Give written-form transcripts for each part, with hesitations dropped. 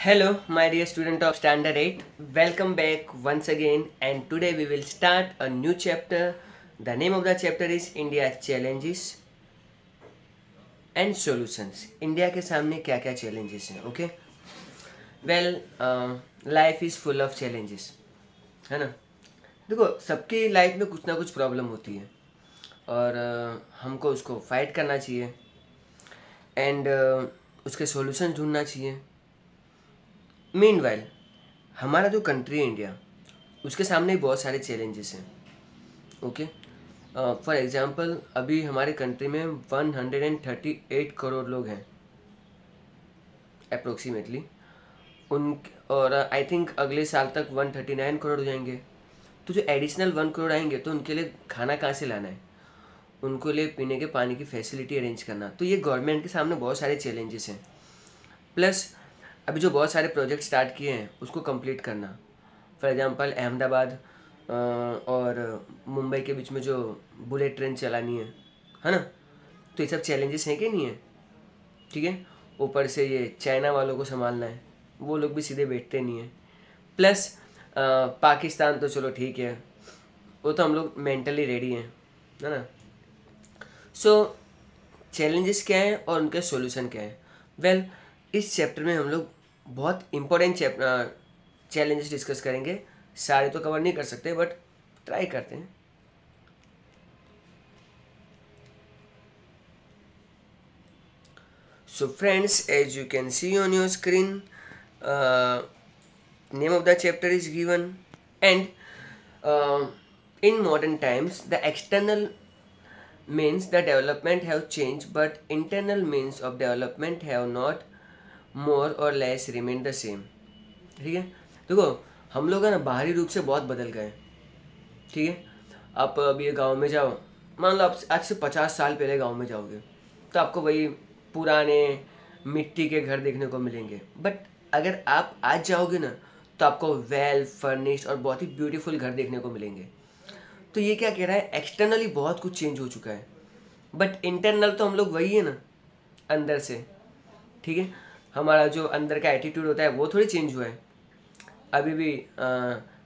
Hello, my dear student of Standard 8. Welcome back once again, and today we will start a new chapter. The name of the chapter is India Challenges and Solutions. India के सामने क्या क्या challenges हैं, okay? Well, life is full of challenges, है ना? देखो, सबकी life में कुछ ना कुछ प्रॉब्लम होती है और हमको उसको फाइट करना चाहिए एंड उसके सॉल्यूशन ढूंढना चाहिए. मीनवाइल हमारा जो कंट्री है इंडिया, उसके सामने बहुत सारे चैलेंजेस हैं. ओके, फॉर एग्जांपल अभी हमारे कंट्री में 138 करोड़ लोग हैं अप्रोक्सीमेटली उन, और आई थिंक अगले साल तक 139 करोड़ हो जाएंगे. तो जो एडिशनल 1 करोड़ आएंगे तो उनके लिए खाना कहाँ से लाना है, उनको लिए पीने के पानी की फैसिलिटी अरेंज करना. तो ये गवर्नमेंट के सामने बहुत सारे चैलेंजेस हैं. प्लस अभी जो बहुत सारे प्रोजेक्ट स्टार्ट किए हैं उसको कंप्लीट करना. फॉर एग्जांपल अहमदाबाद और मुंबई के बीच में जो बुलेट ट्रेन चलानी है ना. तो ये सब चैलेंजेस हैं कि नहीं है? ठीक है. ऊपर से ये चाइना वालों को संभालना है, वो लोग भी सीधे बैठते नहीं हैं. प्लस पाकिस्तान तो चलो ठीक है, वो तो हम लोग मेंटली रेडी हैं, है ना. सो चैलेंजेस क्या हैं और उनके सॉल्यूशन क्या हैं? वेल, इस चैप्टर में हम लोग बहुत इम्पोर्टेंट चैलेंजेस डिस्कस करेंगे. सारे तो कवर नहीं कर सकते बट ट्राई करते हैं. So friends, as you can see on your screen, name of the chapter is given, and in modern times the external means the development have changed but internal means of development have not more or less remain the same. ठीक है. देखो, हम लोग है ना बाहरी रूप से बहुत बदल गए. ठीक है. आप अभी गांव में जाओ, मान लो आप आज से 50 साल पहले गांव में जाओगे तो आपको वही पुराने मिट्टी के घर देखने को मिलेंगे. बट अगर आप आज जाओगे ना तो आपको वेल फर्निश्ड और बहुत ही ब्यूटीफुल घर देखने को मिलेंगे. तो ये क्या कह रहा है, एक्सटर्नली बहुत कुछ चेंज हो चुका है बट इंटरनल तो हम लोग वही है ना अंदर से. ठीक है. हमारा जो अंदर का एटीट्यूड होता है वो थोड़ी चेंज हुआ है. अभी भी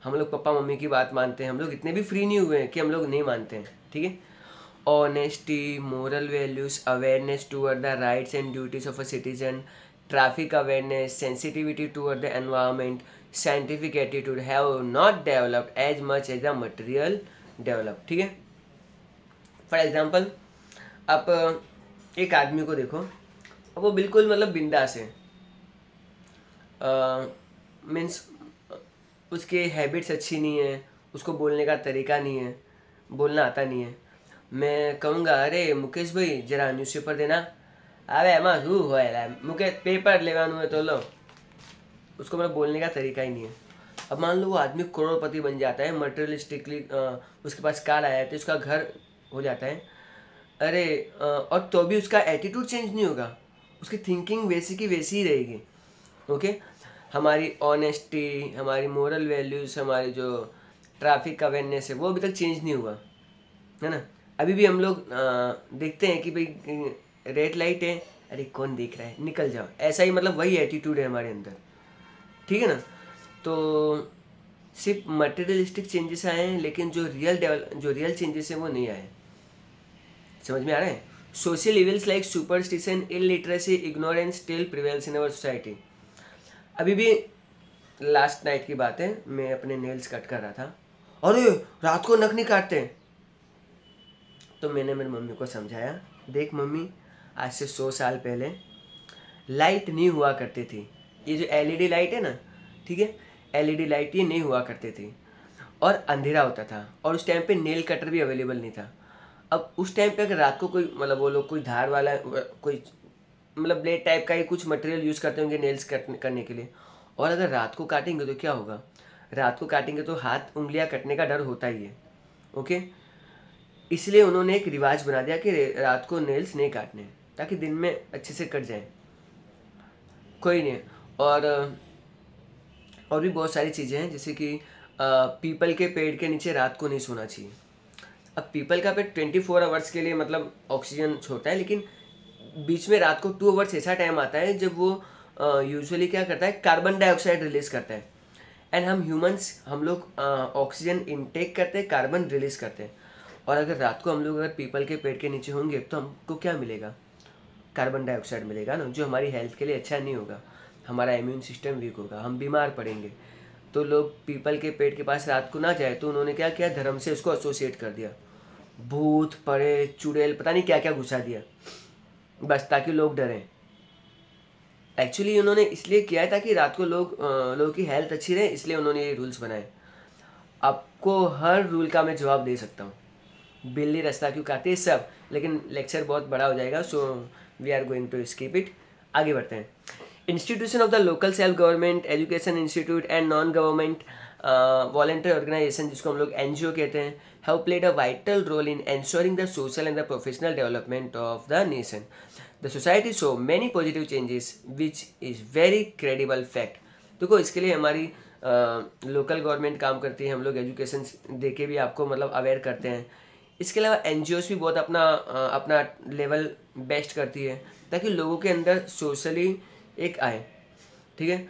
हम लोग पापा मम्मी की बात मानते हैं. हम लोग इतने भी फ्री नहीं हुए हैं कि हम लोग नहीं मानते हैं. ठीक है. Honesty, moral values, awareness toward the rights and duties of a citizen, traffic awareness, sensitivity toward the environment, scientific attitude have not developed as much as the material develop. ठीक है. फॉर एग्जाम्पल आप एक आदमी को देखो, वो बिल्कुल मतलब बिंदास है. मीन्स उसके हैबिट्स अच्छी नहीं है, उसको बोलने का तरीका नहीं है, बोलना आता नहीं है. मैं कहूँगा अरे मुकेश भाई जरा न्यूज़पेपर देना. अरे एमा शू होएला मुकेश पेपर लेवानु है तो लो. उसको मतलब बोलने का तरीका ही नहीं है. अब मान लो वो आदमी करोड़पति बन जाता है, मटेरियलिस्टिकली उसके पास कार आया तो उसका घर हो जाता है. अरे और तो भी उसका एटीट्यूड चेंज नहीं होगा, उसकी थिंकिंग वैसी की वैसी ही रहेगी. ओके. हमारी ऑनेस्टी, हमारी मोरल वैल्यूज़, हमारी जो ट्रैफिक अवेयरनेस है वो अभी तक चेंज नहीं हुआ है ना. अभी भी हम लोग देखते हैं कि भाई रेड लाइट है, अरे कौन देख रहा है, निकल जाओ. ऐसा ही मतलब वही एटीट्यूड है हमारे अंदर. ठीक है ना. तो सिर्फ मटेरियलिस्टिक चेंजेस आए हैं लेकिन जो रियल चेंजेस हैं वो नहीं आए. समझ में आ रहा है? Social evils like superstition, illiteracy, ignorance still prevails in our society. अभी भी लास्ट नाइट की बात है, मैं अपने नेल्स कट कर रहा था. अरे रात को नख नहीं काटते. तो मैंने मेरी मम्मी को समझाया, देख मम्मी, आज से 100 साल पहले लाइट नहीं हुआ करती थी. ये जो एलईडी लाइट है ना, ठीक है, एलईडी लाइट ये नहीं हुआ करती थी और अंधेरा होता था और उस टाइम पे नेल कटर भी अवेलेबल नहीं था. अब उस टाइम पे अगर रात को कोई मतलब वो लोग कोई धार वाला कोई मतलब ब्लेड टाइप का ही कुछ मटेरियल यूज़ करते होंगे नेल्स करने के लिए, और अगर रात को काटेंगे तो क्या होगा, रात को काटेंगे तो हाथ उंगलियां कटने का डर होता ही है. ओके. इसलिए उन्होंने एक रिवाज बना दिया कि रात को नेल्स नहीं काटने ताकि दिन में अच्छे से कट जाए. कोई नहीं. और भी बहुत सारी चीज़ें हैं जैसे कि पीपल के पेड़ के नीचे रात को नहीं सोना चाहिए. अब पीपल का पेड़ 24 आवर्स के लिए मतलब ऑक्सीजन छोड़ता है, लेकिन बीच में रात को 2 आवर्स ऐसा टाइम आता है जब वो यूजुअली क्या करता है, कार्बन डाइऑक्साइड रिलीज करता है। एंड हम लोग ऑक्सीजन इनटेक करते हैं, कार्बन रिलीज करते हैं। और अगर रात को हम लोग अगर पीपल के पेड़ के नीचे होंगे तो हमको क्या मिलेगा, कार्बन डाइऑक्साइड मिलेगा ना, जो हमारी हेल्थ के लिए अच्छा नहीं होगा। हमारा इम्यून सिस्टम वीक होगा, हम बीमार पड़ेंगे। तो लोग पीपल के पेड़ के पास रात को ना जाए, तो उन्होंने क्या किया, धर्म से उसको एसोसिएट कर दिया, भूत पड़े चुड़ैल पता नहीं क्या क्या घुसा दिया, बस ताकि लोग डरें। एक्चुअली उन्होंने इसलिए किया है ताकि रात को लोगों की हेल्थ अच्छी रहे, इसलिए उन्होंने ये रूल्स बनाए। आपको हर रूल का मैं जवाब दे सकता हूँ, बिल्ली रास्ता क्यों काटती है सब, लेकिन लेक्चर बहुत बड़ा हो जाएगा, so we are going to skip it. आगे बढ़ते हैं। Institution of the local self government education institute and non government voluntary organisation, जिसको हम लोग एनजीओ कहते हैं, have played a vital role in ensuring the social and the professional development of the nation. The society show many positive changes which is very credible fact. देखो, इसके लिए हमारी local government काम करती है, हम लोग एजुकेशन दे के भी आपको मतलब अवेयर करते हैं। इसके अलावा एनजीओस भी बहुत अपना लेवल बेस्ट करती है, ताकि लोगों के अंदर सोशली एक आए। ठीक है,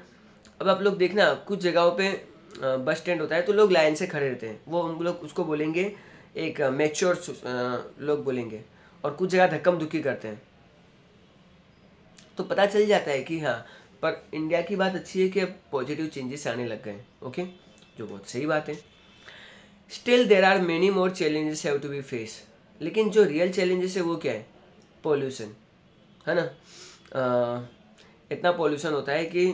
अब आप लोग देखना, कुछ जगहों पे बस स्टैंड होता है तो लोग लाइन से खड़े रहते हैं, वो उन लोग उसको बोलेंगे एक मैच्योर लोग बोलेंगे, और कुछ जगह धक्कम धुक्की करते हैं। तो पता चल जाता है कि हाँ, पर इंडिया की बात अच्छी है कि अब पॉजिटिव चेंजेस आने लग गए। ओके, जो बहुत सही बात है। Still there are many more challenges have to be face. लेकिन जो रियल चैलेंजेस है वो क्या है, पोल्यूशन है ना। इतना पोल्यूशन होता है कि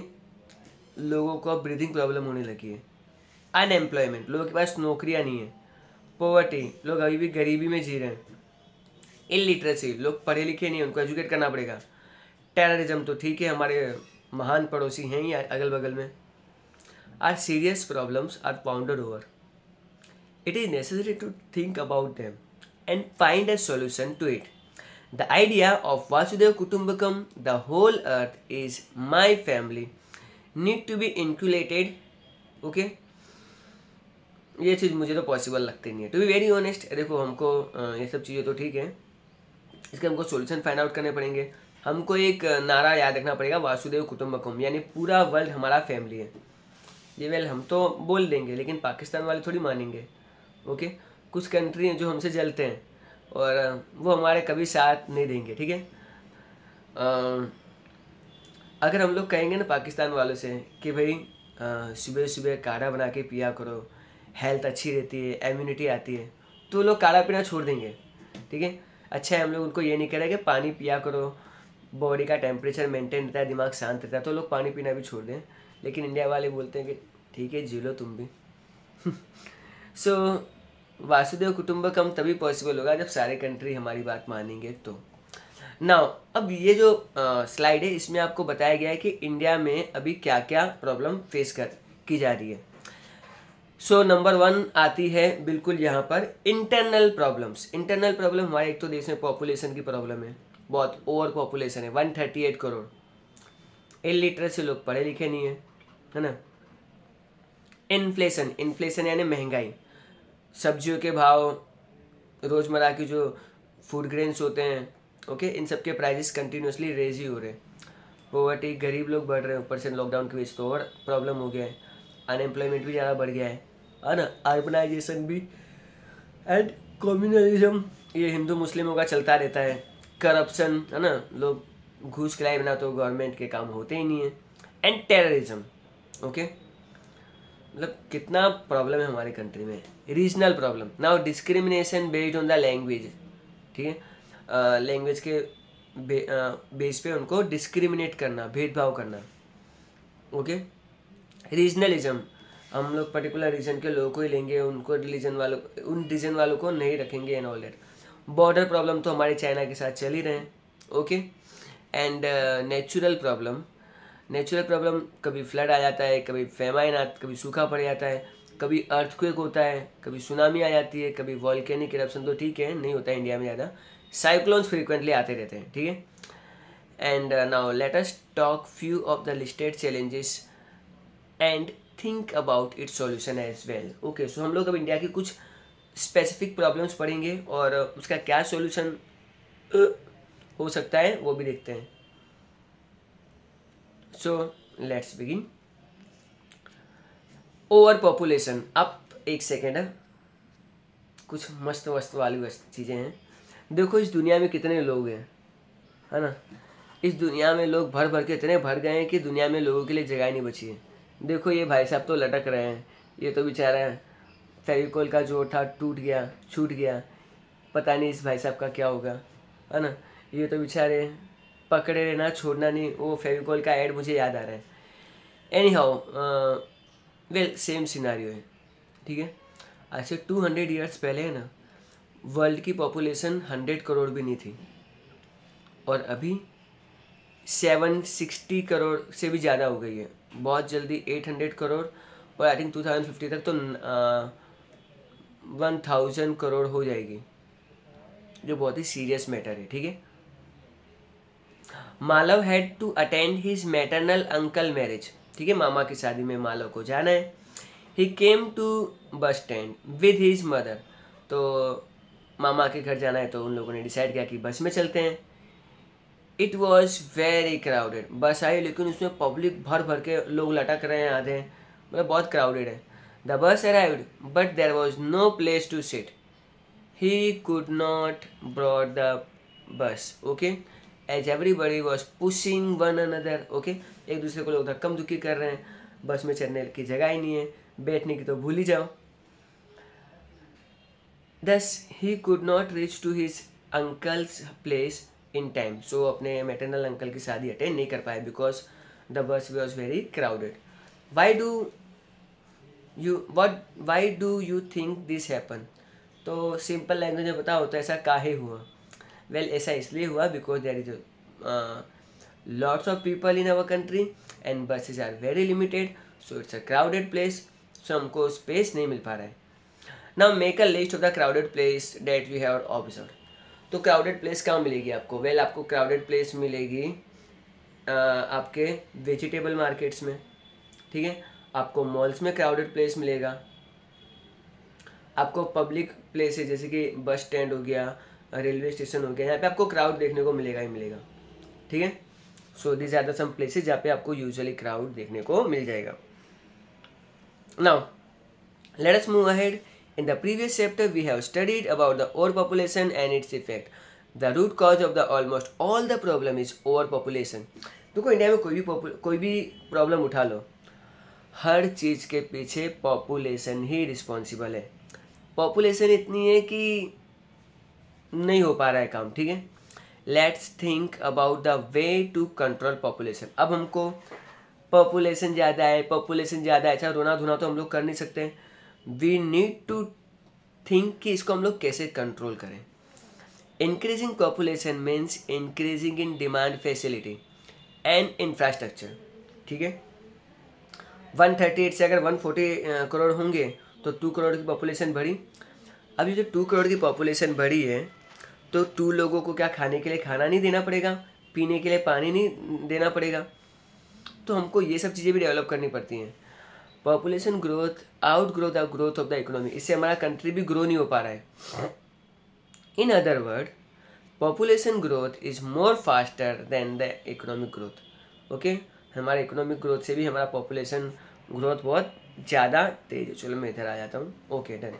लोगों को ब्रीदिंग प्रॉब्लम होने लगी है। अनएम्प्लॉयमेंट, लोगों के पास नौकरियां नहीं है। पॉवर्टी, लोग अभी भी गरीबी में जी रहे हैं। इलिटरेसी, लोग पढ़े लिखे नहीं, उनको एजुकेट करना पड़ेगा। टेररिज्म तो ठीक है, हमारे महान पड़ोसी हैं ही अगल बगल में। Are serious problems are pounded over, it is necessary to think about them and find a solution to it. The idea of Vasudeva Kutumbakam, the whole earth is my family, need to be inculcated. Okay, ये चीज़ मुझे तो possible लगती नहीं है, to be very honest. देखो, हमको ये सब चीज़ें तो ठीक है, इसके हमको सोल्यूशन फाइंड आउट करने पड़ेंगे। हमको एक नारा याद रखना पड़ेगा, वासुदेव कुटुंबकम, यानी पूरा वर्ल्ड हमारा फैमिली है। ये वेल हम तो बोल देंगे, लेकिन पाकिस्तान वाले थोड़ी मानेंगे। ओके, कुछ कंट्री हैं जो हमसे जलते हैं और वो हमारे कभी साथ नहीं देंगे। ठीक है, अगर हम लोग कहेंगे ना पाकिस्तान वालों से कि भाई सुबह सुबह काढ़ा बना के पिया करो, हेल्थ अच्छी रहती है, इम्यूनिटी आती है, तो लोग काढ़ा पीना छोड़ देंगे। ठीक है, अच्छा है, हम लोग उनको ये नहीं कह रहे कि पानी पिया करो, बॉडी का टेम्परेचर मेंटेन रहता है, दिमाग शांत रहता है, तो लोग पानी पीना भी छोड़ दें। लेकिन इंडिया वाले बोलते हैं कि ठीक है, जी लो तुम भी। सो वासुदेव कुटुंबकम तभी पॉसिबल होगा जब सारे कंट्री हमारी बात मानेंगे। तो नाउ, अब ये जो स्लाइड है, इसमें आपको बताया गया है कि इंडिया में अभी क्या क्या प्रॉब्लम फेस की जा रही है। सो नंबर 1 आती है बिल्कुल यहाँ पर, इंटरनल प्रॉब्लम्स। इंटरनल प्रॉब्लम हमारे एक तो देश में पॉपुलेशन की प्रॉब्लम है, बहुत ओवर पॉपुलेशन है, 138 करोड़। इलिटरेसी, लोग पढ़े लिखे नहीं है ना। इन्फ्लेशन, इन्फ्लेशन यानी महंगाई, सब्जियों के भाव, रोज़मर्रा की जो फूड ग्रेन्स होते हैं, ओके, इन सब के प्राइजेस कंटिन्यूसली रेज ही हो रहे हैं। पॉवर्टी, गरीब लोग बढ़ रहे हैं, ऊपर से लॉकडाउन की वजह से तो और प्रॉब्लम हो गया है। अनएम्प्लॉयमेंट भी ज़्यादा बढ़ गया है ना। अर्बनाइजेशन भी, एंड कम्युनलिज्म, ये हिंदू मुस्लिमों का चलता रहता है। करप्शन, है ना, लोग घूस खिलाए बिना तो गवर्नमेंट के काम होते ही नहीं है। एंड टेररिज्म, ओके, मतलब कितना प्रॉब्लम है हमारे कंट्री में। Regional problem, now discrimination based on the language. ठीक है, लैंग्वेज के बेस पे उनको डिस्क्रिमिनेट करना, भेदभाव करना। ओके, रीजनलिज्म, हम लोग पर्टिकुलर रीजन के लोगों को ही लेंगे, उन रीजन वालों को नहीं रखेंगे and all that. Border problem तो हमारे चाइना के साथ चल ही रहे हैं। ओके, एंड नेचुरल प्रॉब्लम, कभी फ्लड आ जाता है, कभी फेमाइन कभी सूखा पड़ जाता है, कभी अर्थक्वेक होता है, कभी सुनामी आ जाती है, कभी वॉल्केनिक इरप्शन, तो ठीक है, नहीं होता है इंडिया में ज़्यादा। साइक्लोन्स फ्रीक्वेंटली आते रहते हैं। ठीक है, and now let us talk few of the listed challenges and think about its solution as well. Okay, so हम लोग अब इंडिया की कुछ स्पेसिफिक प्रॉब्लम्स पढ़ेंगे और उसका क्या सॉल्यूशन हो सकता है वो भी देखते हैं। So let's begin. Over population. अब एक सेकेंड है, कुछ मस्त मस्त वाली चीज़ें हैं। देखो इस दुनिया में कितने लोग हैं, है ना। इस दुनिया में लोग भर भर के इतने भर गए हैं कि दुनिया में लोगों के लिए जगह नहीं बची है। देखो ये भाई साहब तो लटक रहे हैं, ये तो बेचारा फेविकोल का जो था टूट गया, छूट गया, पता नहीं इस भाई साहब का क्या होगा, है ना। ये तो बेचारे पकड़े रहना छोड़ना नहीं, वो फेविकोल का ऐड मुझे याद आ रहा है। Any how, well same scenario है, ठीक है। आज से 200 ईयर्स पहले है ना, वर्ल्ड की पॉपुलेशन 100 करोड़ भी नहीं थी, और अभी 760 करोड़ से भी ज़्यादा हो गई है। बहुत जल्दी 800 करोड़, और आई थिंक 2050 तक तो 1000 करोड़ हो जाएगी, जो बहुत ही सीरियस मैटर है, ठीक है। Malav had to attend his maternal uncle marriage, ठीक है, मामा की शादी में मालव को जाना है। He came to bus stand with his mother, तो मामा के घर जाना है तो उन लोगों ने डिसाइड किया कि बस में चलते हैं। It was very crowded. बस आई लेकिन उसमें पब्लिक भर भर के लोग लटक रहे हैं आधे, मतलब बहुत क्राउडेड है। The bus arrived but there was no place to sit. He could not board the bus, okay, as everybody was pushing one another, okay. एक दूसरे को लोग धक्कम धुक्की कर रहे हैं, बस में चढ़ने की जगह ही नहीं है, बैठने की तो भूल ही जाओ। Thus he could not reach to his uncle's place in time. So अपने मैटरनल अंकल की शादी अटेंड नहीं कर पाए because the bus was very crowded. Why do you think this happen? तो सिंपल लैंग्वेज में बताओ तो ऐसा काहे हुआ? वेल ऐसा इसलिए हुआ because there is lots of people in our country and buses are very limited, so it's a crowded place, so हमको स्पेस नहीं मिल पा रहा है। Now make a list of the crowded place that we have observe. तो crowded place कहाँ मिलेगी आपको? वेल आपको क्राउडेड प्लेस मिलेगी आपके वेजिटेबल मार्केट्स में, ठीक है। आपको मॉल्स में क्राउडेड प्लेस मिलेगा, आपको पब्लिक प्लेसेस जैसे कि बस स्टैंड हो गया, रेलवे स्टेशन हो गया, यहाँ पे आपको क्राउड देखने को मिलेगा ही मिलेगा, ठीक है। So this are the some places जहाँ पे आपको यूजुअली क्राउड देखने को मिल जाएगा। Now let us move ahead. In the previous chapter, we have studied about the overpopulation and its effect. The root cause of the almost all the problem is overpopulation. देखो India में कोई भी problem उठा लो, हर चीज़ के पीछे population ही responsible है। Population इतनी है कि नहीं हो पा रहा है काम, ठीक है। Let's think about the way to control population. अब हमको पॉपुलेशन ज़्यादा है, ऐसा रोना धोना तो हम लोग कर नहीं सकते। वी नीड टू थिंक कि इसको हम लोग कैसे कंट्रोल करें। Increasing population means increasing in demand facility and infrastructure, ठीक है। 138 से अगर 140 करोड़ होंगे तो 2 करोड़ की पॉपुलेशन बढ़ी। अब ये जो 2 करोड़ की पॉपुलेशन बढ़ी है तो 2 लोगों को क्या खाने के लिए खाना नहीं देना पड़ेगा, पीने के लिए पानी नहीं देना पड़ेगा, तो हमको ये सब चीज़ें भी डेवलप करनी पड़ती हैं। Population growth outgrow the growth of the economy, इससे हमारा कंट्री भी ग्रो नहीं हो पा रहा है। In other word, population growth is more faster than the economic growth, okay. हमारे इकोनॉमिक ग्रोथ से भी हमारा पॉपुलेशन ग्रोथ बहुत ज़्यादा तेज है। चलो मैं इधर आ जाता हूँ, okay done.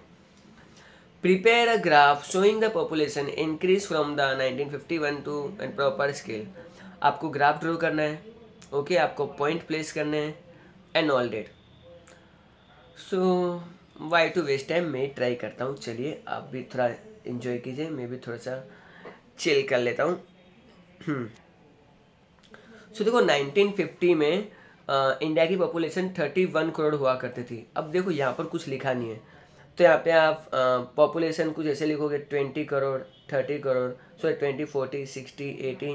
Prepare a graph showing the population increase from the 1951 to and proper scale. आपको ग्राफ ड्रॉ करना है, ओके, आपको पॉइंट प्लेस करने हैं and all date. So why to waste time, मैं ट्राई करता हूँ। चलिए आप भी थोड़ा इन्जॉय कीजिए, मैं भी थोड़ा सा चिल कर लेता हूँ। सो देखो 1950 में इंडिया की पॉपुलेशन 31 करोड़ हुआ करती थी। अब देखो यहाँ पर कुछ लिखा नहीं है, तो यहाँ पे आप पॉपुलेशन कुछ ऐसे लिखोगे 20 करोड़, 30 करोड़, सॉरी 20, 40, 60, 80,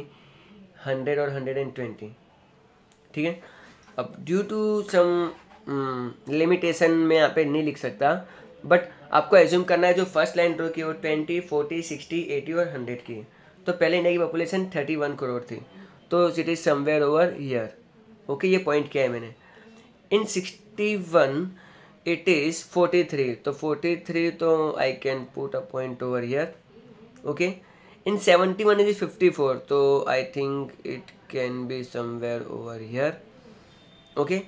100 और 120, ठीक है। अब ड्यू टू सम लिमिटेशन में यहाँ पे नहीं लिख सकता, बट आपको एज्यूम करना है जो फर्स्ट लाइन ड्रॉ की वो 20, 40, 60, 80 और 100 की। तो पहले इंडिया की पॉपुलेशन 31 करोड़ थी, तो it is somewhere over year, okay. ये पॉइंट किया है मैंने। इन 61 इट इज़ 43, तो 43 तो I can put a point over year, okay. In 71 it is 54, तो I think it can be somewhere over year, okay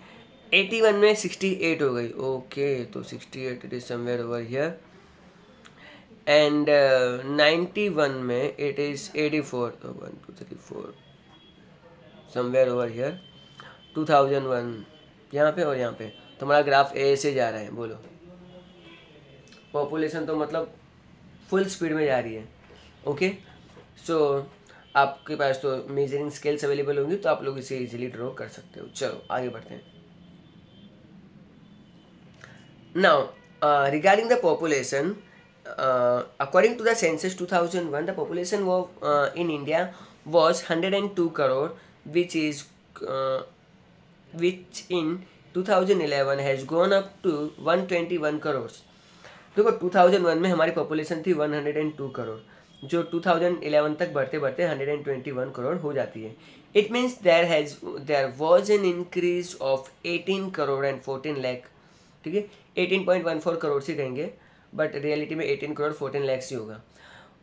81 में 68 हो गई, ओके तो 68 it is somewhere over here, and 91 में it is 84, 1 2 3 4 somewhere over here, 2001 यहाँ पे और यहाँ पे, तो हमारा ग्राफ ए से जा रहा है। बोलो पॉपुलेशन तो मतलब फुल स्पीड में जा रही है। ओके सो आपके पास तो मेजरिंग स्केल्स अवेलेबल होंगी, तो आप लोग इसे इजीली ड्रॉ कर सकते हो। चलो आगे बढ़ते हैं। Now regarding the population, according to the census 2001, the population in India was 102 crore, which in 2011 has gone up to 121 crores. देखो 2001 में हमारी पॉपुलेशन थी 102 करोड़, जो 2011 तक बढ़ते बढ़ते 121 करोड़ हो जाती है। It means there was an increase of 18 crore and 14 lakh. ठीक है 18.14 करोड़ से कहेंगे, बट रियलिटी में 18 करोड़ 14 lakhs ही होगा।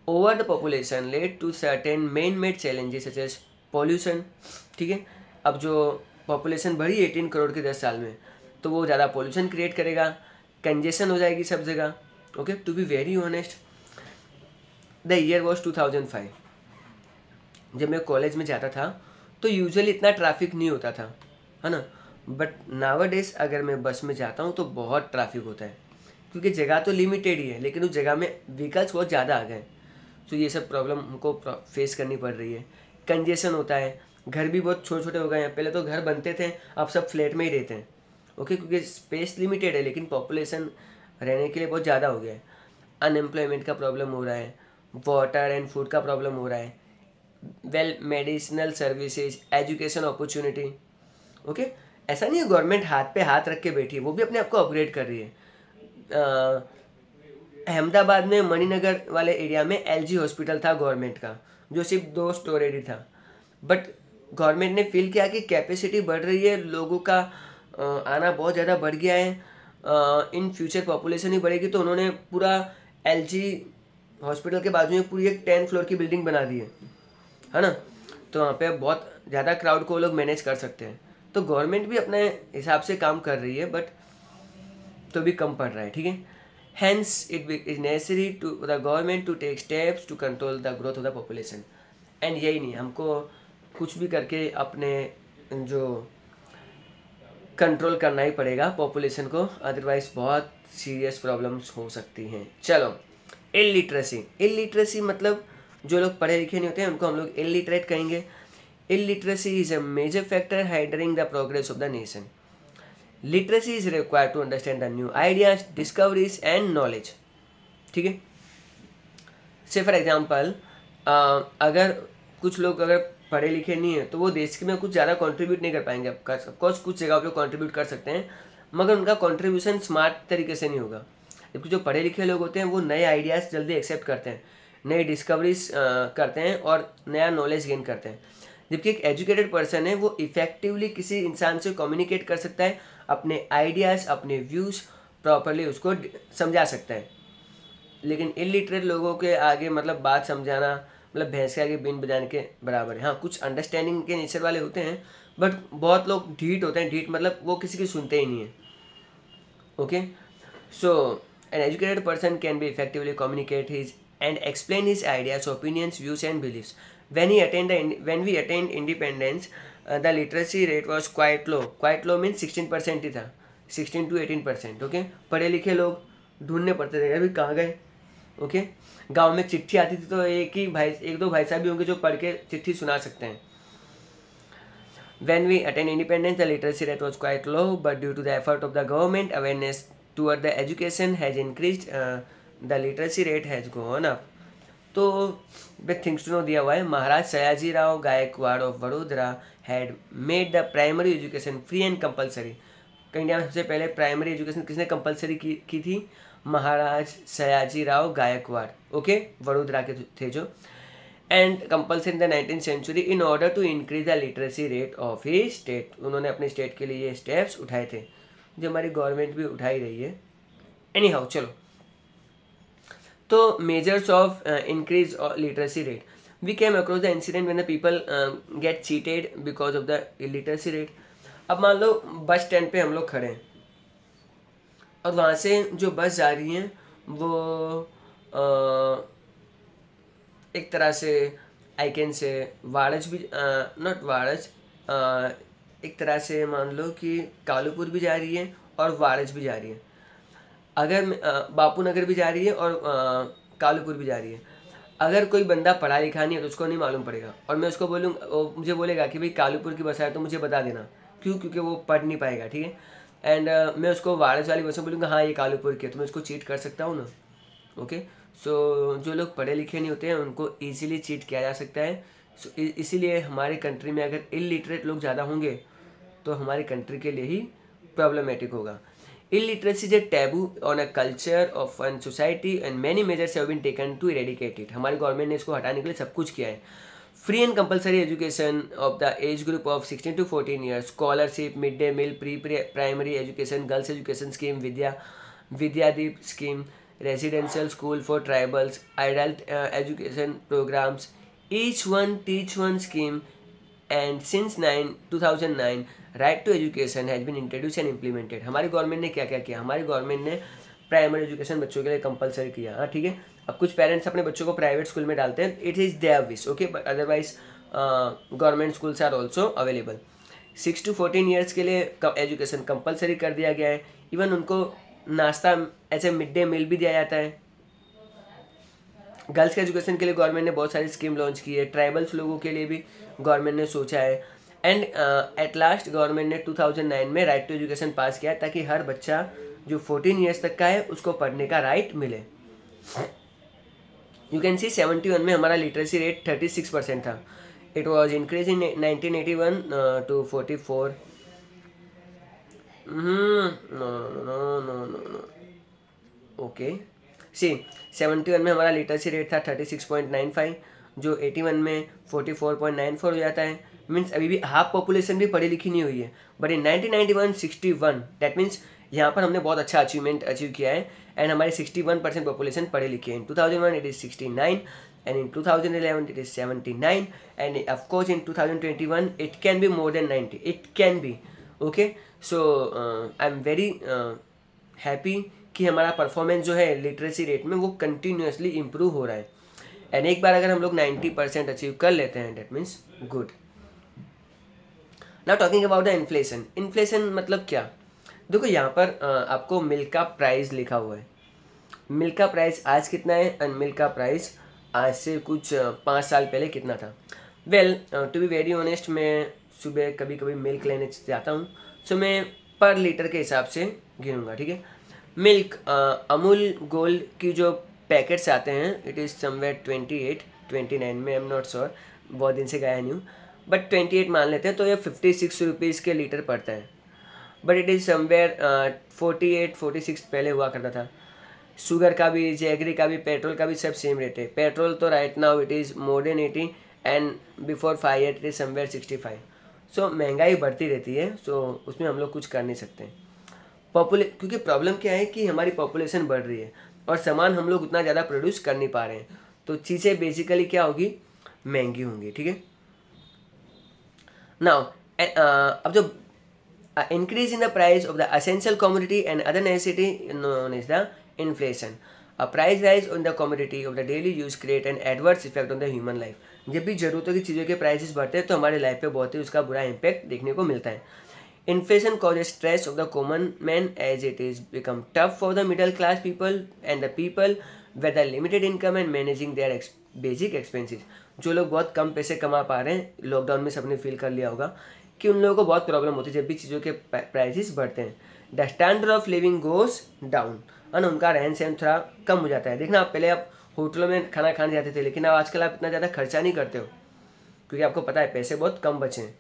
Over the population led to certain man made challenges such as pollution. ठीक है अब जो पॉपुलेशन बढ़ी 18 करोड़ के 10 साल में, तो वो ज़्यादा पॉल्यूशन क्रिएट करेगा, कंजेशन हो जाएगी सब जगह। Okay to be very honest, the year was 2005। जब मैं कॉलेज में जाता था तो यूजुअली इतना ट्रैफिक नहीं होता था, है ना, बट नाउअडेज अगर मैं बस में जाता हूँ तो बहुत ट्रैफिक होता है, क्योंकि जगह तो लिमिटेड ही है, लेकिन उस जगह में व्हीकल्स बहुत ज़्यादा आ गए। तो ये सब प्रॉब्लम हमको फेस करनी पड़ रही है। कंजेशन होता है, घर भी बहुत छोटे छोटे हो गए हैं। पहले तो घर बनते थे, अब सब फ्लैट में ही रहते हैं। ओके क्योंकि स्पेस लिमिटेड है, लेकिन पॉपुलेशन रहने के लिए बहुत ज़्यादा हो गया है। अनएम्प्लॉयमेंट का प्रॉब्लम हो रहा है, वाटर एंड फूड का प्रॉब्लम हो रहा है, well medicinal services, education opportunity. Okay ऐसा नहीं है गवर्नमेंट हाथ पे हाथ रख के बैठी है, वो भी अपने आप को अपग्रेड कर रही है। अहमदाबाद में मणिनगर वाले एरिया में एलजी हॉस्पिटल था गवर्नमेंट का, जो सिर्फ 2 स्टोरेड था, बट गवर्नमेंट ने फील किया कि कैपेसिटी बढ़ रही है, लोगों का आना बहुत ज़्यादा बढ़ गया है, इन फ्यूचर पॉपुलेशन ही बढ़ेगी, तो उन्होंने पूरा एलजी हॉस्पिटल के बाजू में पूरी एक 10 फ्लोर की बिल्डिंग बना दी है ना। तो वहाँ पे बहुत ज़्यादा क्राउड को लोग मैनेज कर सकते हैं। तो गवर्नमेंट भी अपने हिसाब से काम कर रही है, बट तो भी कम पड़ रहा है। ठीक है hence it is necessary to the government to take steps to control the growth of the population. And यही नहीं, हमको कुछ भी करके अपने जो कंट्रोल करना ही पड़ेगा पॉपुलेशन को, अदरवाइज बहुत सीरियस प्रॉब्लम्स हो सकती हैं। चलो इलिटरेसी मतलब जो लोग पढ़े लिखे नहीं होते हैं उनको हम लोग इलिटरेट कहेंगे। Illiteracy is a major factor hindering the progress of the nation. Literacy is required to understand the new ideas, discoveries and knowledge. ठीक है से फॉर एग्जाम्पल अगर कुछ लोग अगर पढ़े लिखे नहीं है तो वो देश में कुछ ज़्यादा कंट्रीब्यूट नहीं कर पाएंगे। ऑफकोर्स कुछ जगह पे कंट्रीब्यूट कर सकते हैं, मगर उनका कंट्रीब्यूशन स्मार्ट तरीके से नहीं होगा। जबकि जो पढ़े लिखे लोग होते हैं वो नए आइडियाज़ जल्दी एक्सेप्ट करते हैं, नई डिस्कवरीज करते हैं और नया नॉलेज गेन करते हैं। जबकि एक एजुकेटेड पर्सन है वो इफेक्टिवली किसी इंसान से कम्युनिकेट कर सकता है, अपने आइडियाज़ अपने व्यूज़ प्रॉपरली उसको समझा सकता है। लेकिन इलिटरेट लोगों के आगे मतलब बात समझाना मतलब भैंस के आगे बीन बजाने के बराबर है। हाँ कुछ अंडरस्टैंडिंग के नेचर वाले होते हैं, बट बहुत लोग ढीठ होते हैं। ढीठ मतलब वो किसी की सुनते ही नहीं है। Okay so an educated person can be effectively communicate his and explain his ideas, opinions, views and beliefs. when we attained independence, the literacy rate was quite low. Quite low means 16% ही था, 16 to 18%। Okay पढ़े लिखे लोग ढूंढने पड़ते थे, अभी कहाँ गए। ओके गांव में चिट्ठी आती थी तो एक दो भाई साहब भी होंगे जो पढ़ के चिट्ठी सुना सकते हैं। When we attained independence, the literacy rate was quite low, but due to the effort of the government, awareness toward the education has increased. The literacy rate has gone up. तो बिग थिंग्स टू नो दिया हुआ है। Maharaj Sayajirao Gaekwad of Vadodara had made the primary education free and compulsory. India में सबसे पहले primary education किसने compulsory की थी? महाराज सयाजीराव गायकवाड़। ओके वडोदरा के थे जो। And compulsory in the 19th century in order to increase the literacy rate of his state. उन्होंने अपने स्टेट के लिए ये स्टेप्स उठाए थे, जो हमारी गवर्नमेंट भी उठा ही रही है। एनी हाउ चलो, तो measures of increase literacy rate, we came across the incident when the people get cheated because of the illiteracy rate. अब मान लो बस स्टैंड पे हम लोग खड़े हैं और वहाँ से जो बस जा रही हैं वो एक तरह से आई कैन से वाड़ज भी, नॉट वाड़ज, एक तरह से मान लो कि कालूपुर भी जा रही है और वाड़ज भी जा रही है। अगर बापू नगर भी जा रही है और कालूपुर भी जा रही है। अगर कोई बंदा पढ़ा लिखा नहीं है तो उसको नहीं मालूम पड़ेगा, और मैं उसको बोलूँगा, वो मुझे बोलेगा कि भाई कालूपुर की बस है तो मुझे बता देना, क्यों? क्योंकि वो पढ़ नहीं पाएगा, ठीक है। एंड मैं उसको वाड़ज वाली बस में बोलूँगा हाँ ये कालूपुर की है, तो मैं उसको चीट कर सकता हूँ ना। ओके, सो जो लोग पढ़े लिखे नहीं होते हैं उनको ईजिली चीट किया जा सकता है। सो इसीलिए हमारी कंट्री में अगर इलिटरेट लोग ज़्यादा होंगे तो हमारी कंट्री के लिए ही प्रॉब्लमेटिक होगा। Illiteracy is a taboo on a culture of one society and many measures have been taken to eradicate it. हमारी गवर्नमेंट ने इसको हटाने के लिए सब कुछ किया है। Free and compulsory education of the age group of 16 to 14 years, scholarship, mid day meal, pre primary education, girls education scheme, Vidyadeep scheme, residential school for tribals, adult education programmes, each one teach one scheme, and since 2009 right to education has been introduce and implemented. हमारी government ने क्या क्या किया? हमारी government ने primary education बच्चों के लिए कंपलसरी किया। हाँ ठीक है, अब कुछ पेरेंट्स अपने बच्चों को प्राइवेट स्कूल में डालते हैं, it is their wish, okay, but otherwise government schools are also available. 6 to 14 years के लिए एजुकेशन कंपलसरी कर दिया गया है। इवन उनको नाश्ता ऐसे मिड डे मील भी दिया जाता है। गर्ल्स के एजुकेशन के लिए गवर्नमेंट ने बहुत सारी स्कीम लॉन्च की है। ट्राइबल्स लोगों के लिए भी गवर्नमेंट ने सोचा है। एंड एट लास्ट गवर्नमेंट ने 2009 में राइट टू एजुकेशन पास किया ताकि हर बच्चा जो 14 ईयर्स तक का है उसको पढ़ने का राइट मिले। यू कैन सी 71 में हमारा लिटरेसी रेट 36% था। It was increase in 1981 to 44। Okay, see 71 में हमारा लिटरेसी रेट था 36.95, जो 81 में 44.94 हो जाता है। मीन्स अभी भी हाफ पॉपुलेशन भी पढ़ी लिखी नहीं हुई है। बट इन 1991 61, दैट मीन्स यहाँ पर हमने बहुत अच्छा अचीवमेंट अचीव किया है। एंड हमारी 61% पॉपुलेशन पढ़ी लिखी है। इन 2001 it is 69, and in 2011 it is 79, and of course in 2021 it can be more than 90, it can be, okay. So I'm very happy कि हमारा परफॉर्मेंस जो है लिटरेसी रेट में वो कंटिन्यूसली इम्प्रूव हो रहा है। एंड एक बार अगर हम लोग 90% अचीव कर लेते हैं, that means good. Now talking about the inflation. Inflation मतलब क्या? देखो यहाँ पर आपको मिल्क का प्राइस लिखा हुआ है। मिल्क का प्राइस आज कितना है एंड मिल्क का प्राइस आज से कुछ 5 साल पहले कितना था? Well to be very honest, मैं सुबह कभी कभी मिल्क लेने जाता हूँ, सो मैं पर लीटर के हिसाब से गिनूँगा, ठीक है। मिल्क अमूल गोल्ड की जो पैकेट्स आते हैं, इट इज़ समवेयर 28-29 में, आई एम नॉट श्योर, बहुत दिन से गया नहीं हूँ, बट 28 मान लेते हैं, तो ये 56 रुपीज़ के लीटर पड़ता है। बट इट इज़ समवेयर 48-46 पहले हुआ करता था। शुगर का भी, जैगरी का भी, पेट्रोल का भी सब सेम रेट है। पेट्रोल तो right now it is more than 80 and before 5 year it is somewhere 65। सो महंगाई बढ़ती रहती है, सो उसमें हम लोग कुछ कर नहीं सकते। क्योंकि प्रॉब्लम क्या है कि हमारी पॉपुलेशन बढ़ रही है और सामान हम लोग उतना ज़्यादा प्रोड्यूस कर नहीं पा रहे हैं, तो चीज़ें बेसिकली क्या होगी, महंगी होंगी, ठीक है। नाउ अब जो increase in the price of the essential commodity and other necessity known as the inflation. A price rise on the commodity of the daily use create an adverse effect on the human life. जब भी ज़रूरतों की चीज़ों के prices बढ़ते हैं तो हमारे लाइफ पे बहुत ही उसका बुरा इम्पैक्ट देखने को मिलता है। Inflation causes stress of the common man as it is become tough for the middle class people and the people with a limited income and managing their basic expenses. जो लोग बहुत कम पैसे कमा पा रहे हैं, लॉकडाउन में सबने फील कर लिया होगा कि उन लोगों को बहुत प्रॉब्लम होती है जब भी चीज़ों के प्राइसेस बढ़ते हैं। The standard of living goes down, और उनका रहन सहन थोड़ा कम हो जाता है। देखना, आप पहले आप होटलों में खाना खाने जाते थे, लेकिन अब आजकल आप इतना ज़्यादा खर्चा नहीं करते हो क्योंकि आपको पता है पैसे बहुत कम बचे हैं।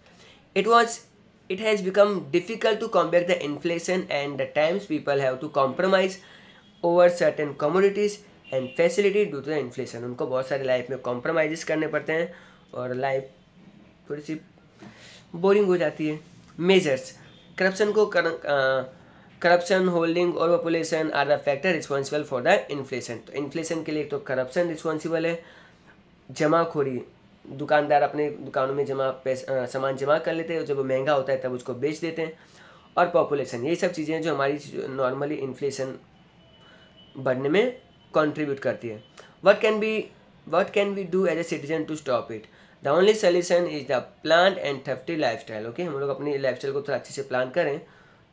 It has become difficult to combat the inflation and the times people have to compromise over certain commodities and facility due to the inflation. उनको बहुत सारे लाइफ में कॉम्प्रोमाइज़ करने पड़ते हैं और लाइफ थोड़ी सी बोरिंग हो जाती है। मेजर्स करप्शन, होल्डिंग और population are the factor responsible for the inflation. तो इन्फ्लेशन के लिए तो करप्शन रिस्पॉन्सिबल है, जमाखोरी दुकानदार अपने दुकानों में सामान जमा कर लेते हैं, जब वो महंगा होता है तब उसको बेच देते हैं। और पॉपुलेशन, ये सब चीज़ें जो हमारी नॉर्मली इन्फ्लेशन बढ़ने में कंट्रीब्यूट करती है। what can we do as a citizen to stop it? The only solution is the planned and thrifty lifestyle. Okay, हम लोग अपनी लाइफस्टाइल को थोड़ा अच्छे से प्लान करें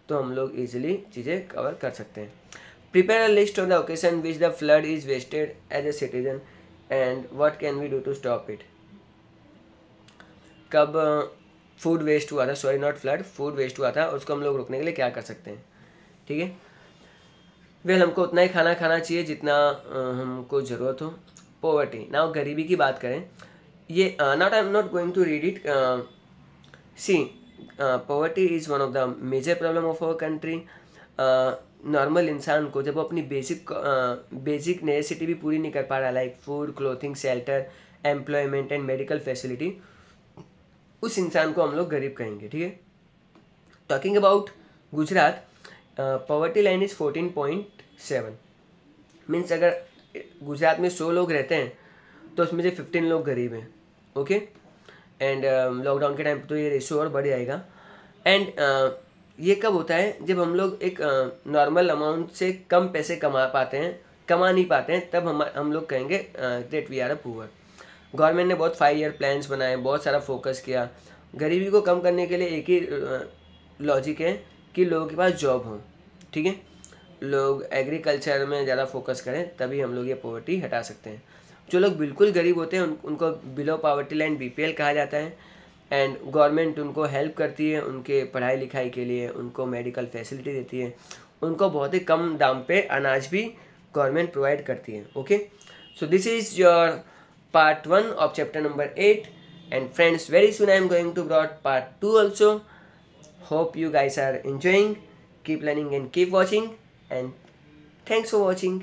तो हम लोग इजीली चीज़ें कवर कर सकते हैं। Prepare a list of the occasion which the flood is wasted as a citizen and what can we do to stop it. कब फूड वेस्ट हुआ था, sorry not flood, food waste हुआ था, उसको हम लोग रोकने के लिए क्या कर सकते हैं। ठीक है, वेल हमको उतना ही खाना खाना चाहिए जितना हमको ज़रूरत हो। पॉवर्टी, नाउ गरीबी की बात करें, ये not I am not going to read it. See, poverty is one of the major problem of our country. Normal इंसान को जब वो अपनी बेसिक नेसेसिटी भी पूरी नहीं कर पा रहा, like food, clothing, shelter, employment and medical facility, उस इंसान को हम लोग गरीब कहेंगे। ठीक है, talking about Gujarat, poverty line is 14.7, means अगर गुजरात में 100 लोग रहते हैं तो उसमें से 15 लोग गरीब हैं। ओके, एंड लॉकडाउन के टाइम तो ये रेशो और बढ़ जाएगा। एंड ये कब होता है, जब हम लोग एक नॉर्मल अमाउंट से कम पैसे कमा नहीं पाते हैं, तब हम लोग कहेंगे that we are a poor. Government ने बहुत 5 ईयर प्लान्स बनाए, बहुत सारा फोकस किया। गरीबी को कम करने के लिए एक ही लॉजिक है कि लोगों के पास जॉब हो। ठीक है, लोग एग्रीकल्चर में ज़्यादा फोकस करें, तभी हम लोग ये पॉवर्टी हटा सकते हैं। जो लोग बिल्कुल गरीब होते हैं उनको बिलो पॉवर्टी लाइन BPL कहा जाता है। एंड गवर्नमेंट उनको हेल्प करती है, उनके पढ़ाई लिखाई के लिए उनको मेडिकल फैसिलिटी देती है, उनको बहुत ही कम दाम पे अनाज भी गवर्नमेंट प्रोवाइड करती है। Okay, so this is your part 1 of chapter number 8, and friends, very soon I am going to brought part 2 also. Hope you guys are enjoying. Keep learning and keep watching, and thanks for watching.